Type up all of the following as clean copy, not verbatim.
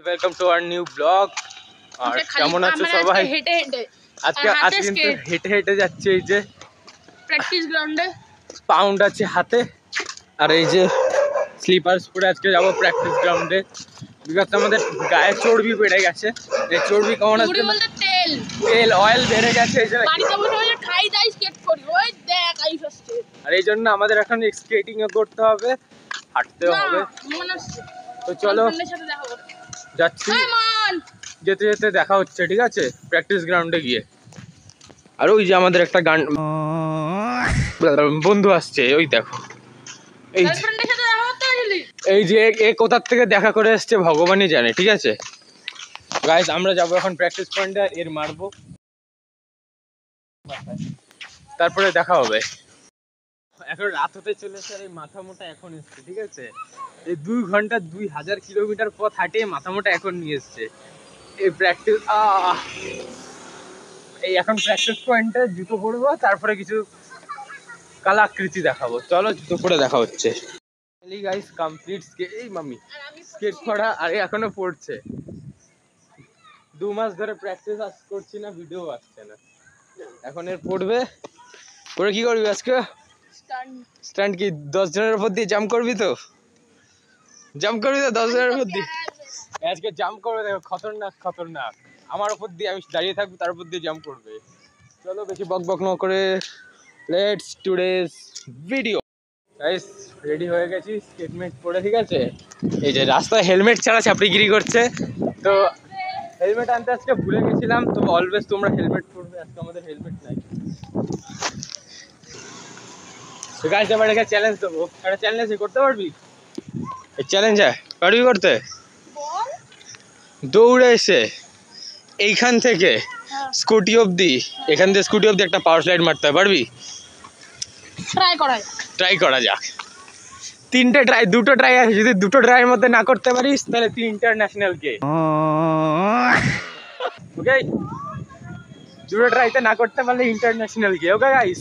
Welcome to our new blog. আর কেমন আছো সবাই? আজকে কিন্তু হেঁটে হেঁটে যাচ্ছে, এই যে প্র্যাকটিস গ্রাউন্ডে পাউন্ড আছে হাতে, আর এই যে স্লিপার্স পরে আজকে যাবো প্র্যাকটিস গ্রাউন্ডে। বিকজ আমাদের গায়ে চর্বি বেড়ে গেছে, এই চর্বি কমানোর জন্য তেল অয়েল বেড়ে গেছে, এই জন্য আর এই জন্য আমাদের এখন স্কেটিং করতে হবে, হাঁটতেও হবে। তো চলো যাচ্ছি, যেতে যেতে দেখা হচ্ছে, ঠিক আছে, প্র্যাকটিস গ্রাউন্ডে গিয়ে। আর ওই যে আমাদের একটা গান বন্ধু আসছে, ওই দেখো, এই যে এ কোথার থেকে দেখা করে এসছে ভগবানই জানে, ঠিক আছে গাইস। আমরা যাবো এখন প্র্যাকটিস পয়েন্টে, এর মারবো, তারপরে দেখা হবে। এখন রাত হতে চলেছে আর এই মাথা মোটা এখন এসছে, ঠিক আছে। এই 2 ঘন্টা 2000 কিলোমিটার পথ হাঁটিয়ে মাথা মোটা এখন নিয়ে এসছে। এই প্র্যাকটিস এই এখন প্র্যাকটিস পয়েন্টে জুতো পরবো, তারপরে কিছু কলাকৃতি দেখাবো। চলো জুতো পরে দেখা হচ্ছে। গাইস কমপ্লিট এই মাম্মি স্কেট করা, আর এখনো পড়ছে। 2 মাস ধরে প্র্যাকটিস করছি না, ভিডিও আসছে না, এখন এর পড়বে। পরে কি করবি আজকে? স্ট্যান্ড কি 10 জনের উপর দিয়ে জাম্প করবি? তো জাম্প করবি তো 10 জনের উপর দিয়ে? আজকে জাম্প করবে, দেখো খতরনাক খতরনাক। আমার উপর দিয়ে আমি দাঁড়িয়ে থাকবো, তার উপর দিয়ে জাম্প করবে। চলো বেশি বক বক না করে let's today's video. Guys ready হয়ে গেছি স্কেটমেট পরে, ঠিক আছে। এই যে রাস্তায় হেলমেট ছাড়া চাপড়িগিরি করছে, তো হেলমেট আনতে আজকে ভুলে গেছিলাম। তো অলওয়েজ তোমরা হেলমেট পরবে, আজকে আমাদের হেলমেট নাই। তো গাইস এবার একটা চ্যালেঞ্জ দেবো, একটা চ্যালেঞ্জ করতে পারবি? এই চ্যালেঞ্জ পারবি করতে? দৌড়ে এসে এইখান থেকে স্কুটি অবধি, এখান থেকে স্কুটি অবধি একটা পাওয়ার স্লাইড মারতে পারবি? ট্রাই করা যাক। 3টে ট্রাই, 2টো ট্রাই আছে। যদি 2টো ট্রাইয়ের মধ্যে না করতে পারিস তাহলে তুই ইন্টারন্যাশনাল কে। ওকে, 2টো ট্রাইতে না করতে পারলে ইন্টারন্যাশনাল কে। ওকে গাইস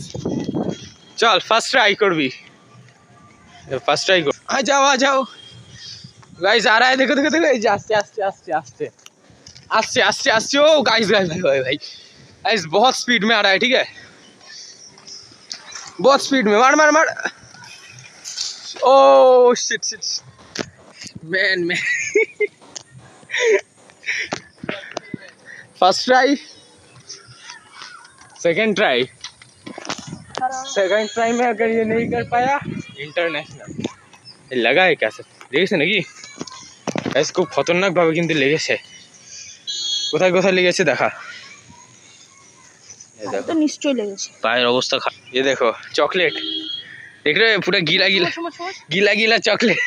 চল ফার্স্ট ট্রাই করবি, ফার্স্ট ট্রাই কর। आ जाओ गाइस, आ रहा है, देखो देखो देखो, आस्ते आस्ते आस्ते आस्ते आस्ते आस्ते आस्ते। ओ गाइस गाइस भाई भाई भाई गाइस बहुत स्पीड में आ रहा है, ठीक है, बहुत स्पीड में। मार मार मार। Oh shit shit man man. First try, second try में अगर ये नहीं कर पाया इंटरनेशनल। लगा है कैसे লেগেছে নাকি? খুব খতরনাক ভাবে কিন্তু লেগেছে। কোথায় কোথায় লেগেছে দেখা, তো নিশ্চয়ই লেগেছে। পায়ের অবস্থা খারাপ। ये देखो चॉकलेट, देख रहे हो पूरा गीला गीला गीला गीला चॉकलेट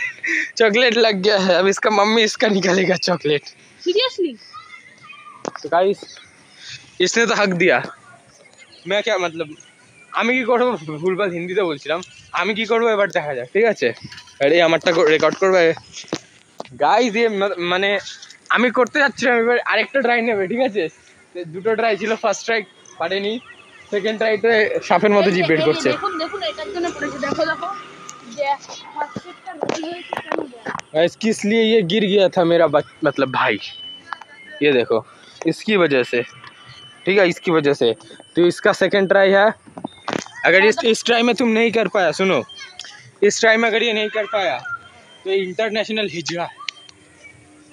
चॉकलेट लग गया है। अब इसका मम्मी इसका निकालेगा चॉकलेट। सीरियसली? तो गाइस इसने तो हक दिया, मैं क्या मतलब আমি কি করবো? ভুলভাল হিন্দিতে বলছিলাম। আমি কি করবো এবার দেখা যাক, ঠিক আছে। আরে আমারটা রেকর্ড করবে গাইস। ये মানে আমি করতে যাচ্ছিলাম, এবার আরেকটা ট্রাই নেবে, ঠিক আছে। 2টো ট্রাই ছিল, ফার্স্ট ট্রাই পারেনি, সেকেন্ড ট্রাইতে সাপের মতো জিভ বের করছে। দেখুন দেখুন এটার জন্য পড়েছে, দেখো দেখো যে ফার্স্টটা রেডি হয়েছে কেন गाइस किस लिए ये गिर गया था मेरा मतलब भाई, ये देखो इसकी वजह से, ठीक है, इसकी वजह से। तो इसका सेकंड ट्राई है। अगर इस ट्राई में तुम नहीं कर पाया, सुनो, इस ट्राई में अगर ये नहीं कर पाया तो इंटरनेशनल हिजड़ा,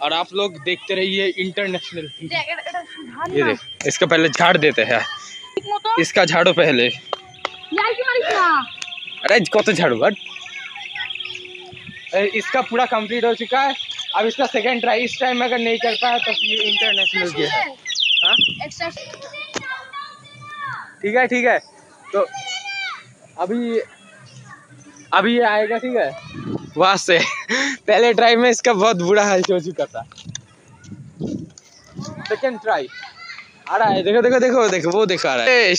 और आप लोग देखते रहिए इंटरनेशनल हिजड़ा। ये देख, इसका पहले झाड़ देते हैं, इसका झाड़ो पहले। अरे कत झाड़ू हट। इसका पूरा कंप्लीट हो चुका है। अब इसका सेकंड ट्राई, इस टाइम में अगर नहीं कर पाया तो ये इंटरनेशनल गेम है। हाँ ठीक है ठीक है। तो अभी ये आएगा, ठीक है, वहां से। पहले ट्राई में इसका बहुत बुरा हाल हो चुका था। सेकंड ट्राई आ रहा है, देखो देखो देखो देखो, वो दिखा रहा है।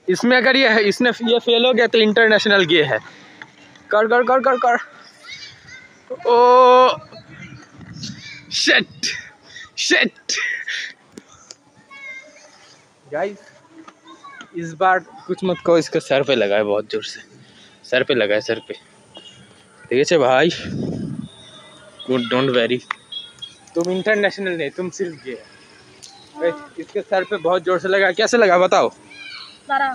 इसमें अगर इसने ये फेल हो गया तो इंटरनेशनल गे है। कर कर कर कर कर। ओ शिट शिट गाइस, इस बार कुछ मत कहो, इसका सर पे लगा है, बहुत जोर से सर पे लगा है, सर पे। ठीक है भाई, डोंट वेरी तुम इंटरनेशनल नहीं, तुम सिर्फ ये। इसके सर पे बहुत जोर से लगा, कैसे लगा बताओ? দাঁড়া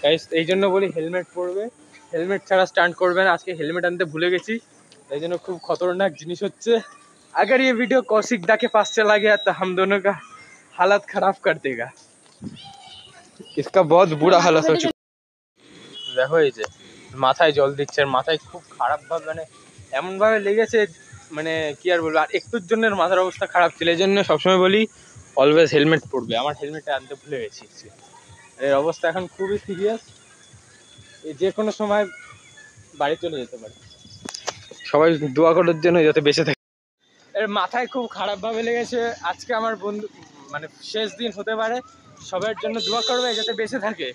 গাইস এই জন্য বলি হেলমেট পরবে, হেলমেট ছাড়া স্টান্ট করবে না। আজকে হেলমেট আনতে ভুলে গেছি, এই জন্য খুব খতরনাক জিনিস হচ্ছে। अगर ये वीडियो कौशिक दा के पास चला गया तो हम दोनों का हालत खराब कर देगा। इसका बहुत बुरा हालत हो चुका। দেখো এই যে মাথায় জল দিচ্ছে, আর মাথায় খুব খারাপ ভাবে মানে এমন ভাবে লেগেছে, মানে কি আর বলবো। আর একটুর জন্য মাথার অবস্থা খারাপ ছিল, এই জন্য সবসময় বলি অলওয়েজ হেলমেট পরবে। আমার হেলমেটটা আনতে ভুলে গেছি। এর অবস্থা এখন খুবই সিরিয়াস, যে কোনো সময় বাড়ি চলে যেতে পারে। সবাই দোয়া করার জন্য যাতে বেঁচে থাকে। এর মাথায় খুব খারাপ ভাবে লেগেছে। আজকে আমার বন্ধু মানে শেষ দিন হতে পারে, সবার জন্য দোয়া করবে যাতে বেঁচে থাকে,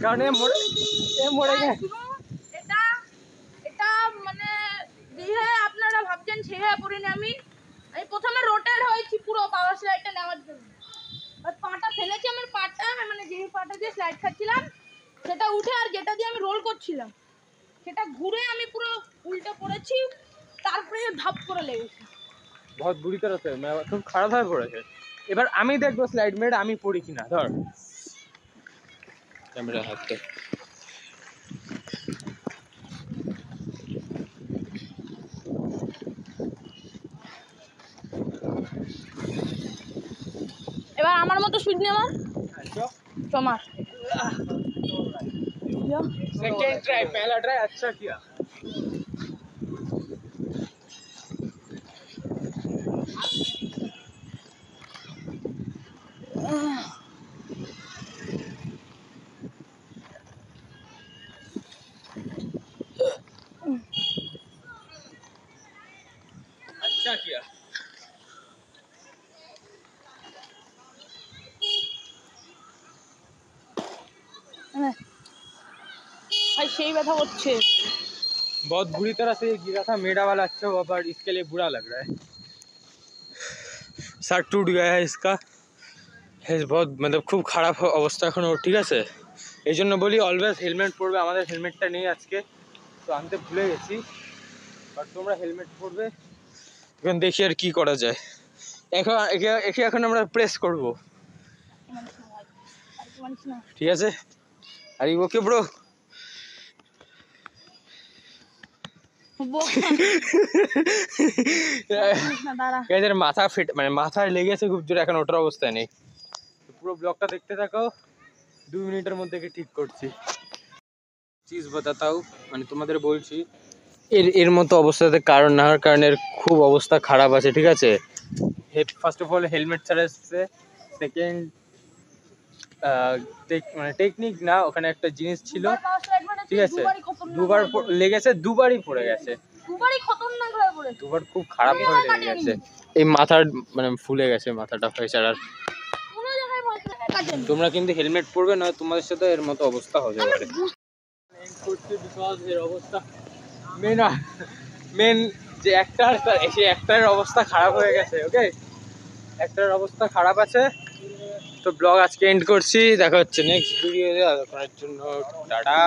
কারণ এ মরে গেছে। এটা এটা মানে যেভাবে আপনারা ভাবছেন সেভাবে পড়িনি আমি। প্রথমে রোটেট হয়েছি পুরো পাওয়ার স্লাইডটা নেওয়ার জন্য, আর পাটা ফেলেছি। আমার পাটা মানে যে পাটা দিয়ে স্লাইড খাচ্ছিলাম সেটা উঠে, আর যেটা দিয়ে আমি রোল করছিলাম সেটা ঘুরে আমি পুরো উল্টে পড়েছি। তারপরে ধাপ করে লেগেছে। বহুত বুড়ি तरह से খুব খারাপ ভাবে পড়েছে। এবার আমি দেখবো স্লাইড মেড আমি পড়ি কিনা। ধর ক্যামেরা হাতে, এবার আমার মতো স্পিড নিয়ে আমার তোমার सेकंड ट्राई, पहला ट्राई अच्छा किया। अच्छा किया। ভাই সেই ব্যথা করছে। बहुत बुरी तरह से गिरा था, मेरा वाला अच्छा हुआ, पर इसके लिए बुरा लग रहा है। सर टूट गया है इसका, बहुत मतलब খুব খারাপ অবস্থা এখন ওর। ঠিক আছে, এই জন্য বলি অলওয়েজ হেলমেট পরবে। আমাদের হেলমেটটা নেই আজকে, তো আনতে ভুলে গেছি, বাট তোমরা হেলমেট পরবে। এখন দেখি আর কি করা যায়। এখন একে এখন আমরা প্রেস করব, ঠিক আছে? আর ওকে ব্রো, এদের মাথা ফেট মানে মাথায় লেগেছে খুব জোরে, এখন ওঠার অবস্থায় নেই। পুরো ব্লগটা দেখতে থাকো, 2 মিনিটের মধ্যে ঠিক করছি। চিজ বাতাতাও, মানে তোমাদের বলছি এর মতো অবস্থাতে কারণ না হওয়ার কারণে খুব অবস্থা খারাপ আছে। ঠিক আছে, ফার্স্ট অফ অল হেলমেট ছাড়া এসছে। সেকেন্ড মানে টেকনিক না, ওখানে একটা জিনিস ছিল, ঠিক আছে, দুবার লেগেছে, দুবারই পড়ে গেছে, দুবার খুব খারাপ ভাবে লেগে গেছে। এই মাথার মানে ফুলে গেছে মাথাটা ফেসার। আর তোমরা কিন্তু হেলমেট পরবে না, তোমাদের সাথে এর মতো অবস্থা হতে পারে। এর অবস্থা মেন যে অ্যাক্টর, সেই অ্যাক্টরের অবস্থা খারাপ হয়ে গেছে। ওকে, অ্যাক্টরের অবস্থা খারাপ আছে। তো ব্লগ আজকে এন্ড করছি, দেখা হচ্ছে নেক্সট ভিডিওতে। ততক্ষণের জন্য টাটা।